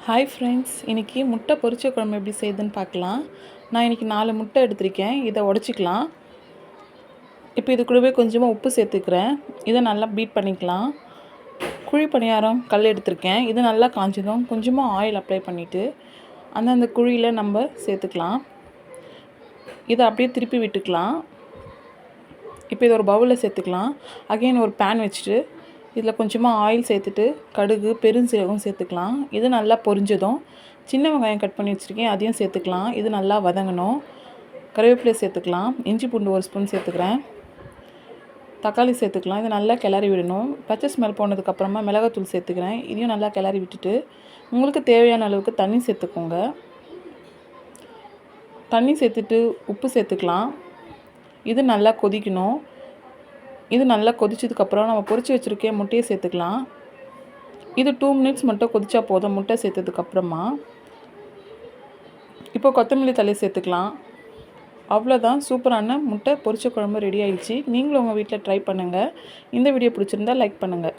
Hi friends, இன்றைக்கி முட்டை பொரிச்ச குழம்பு எப்படி செய்யுதுன்னு பார்க்கலாம். நான் இன்றைக்கி 4 முட்டை எடுத்திருக்கேன். இதை உடச்சிக்கலாம். இப்போ இது கூடவே கொஞ்சமாக உப்பு சேர்த்துக்கிறேன். இதை நல்லா பீட் பண்ணிக்கலாம். குழி பணியாரம் கல் எடுத்திருக்கேன். இது நல்லா காஞ்சதும் கொஞ்சமாக ஆயில் அப்ளை பண்ணிவிட்டு அந்தந்த குழியில் நம்ம சேர்த்துக்கலாம். இதை அப்படியே திருப்பி விட்டுக்கலாம். இப்போ இதை ஒரு பவுலில் சேர்த்துக்கலாம். அகைன் ஒரு பேன் வச்சுட்டு இதில் கொஞ்சமாக ஆயில் சேர்த்துட்டு கடுகு பெருஞ்சீரகம் சேர்த்துக்கலாம். இது நல்லா பொரிஞ்சதும் சின்ன வெங்காயம் கட் பண்ணி வச்சுருக்கேன், அதையும் சேர்த்துக்கலாம். இது நல்லா வதங்கணும். கருவேப்பிலை சேர்த்துக்கலாம். இஞ்சி பூண்டு 1 ஸ்பூன் சேர்த்துக்கிறேன். தக்காளி சேர்த்துக்கலாம். இது நல்லா கிளறி விடணும். பச்சை ஸ்மெல் போனதுக்கப்புறமா மிளகாத்தூள் சேர்த்துக்கிறேன். இதையும் நல்லா கிளறி விட்டுட்டு உங்களுக்கு தேவையான அளவுக்கு தண்ணி சேர்த்துக்கோங்க. தண்ணி சேர்த்துட்டு உப்பு சேர்த்துக்கலாம். இது நல்லா கொதிக்கணும். இது நல்லா கொதிச்சதுக்கப்புறம் நம்ம பொரிச்சு வச்சுருக்க முட்டையை சேர்த்துக்கலாம். இது 2 மினிட்ஸ் மட்டும் கொதிச்சா போதும். முட்டை சேர்த்ததுக்கப்புறமா இப்போ கொத்தமல்லி தழை சேர்த்துக்கலாம். அவ்வளோதான், சூப்பரான முட்டை பொரிச்ச குழம்பு ரெடி ஆயிடுச்சு. நீங்களும் உங்கள் வீட்டில் ட்ரை பண்ணுங்கள். இந்த வீடியோ பிடிச்சிருந்தா லைக் பண்ணுங்கள்.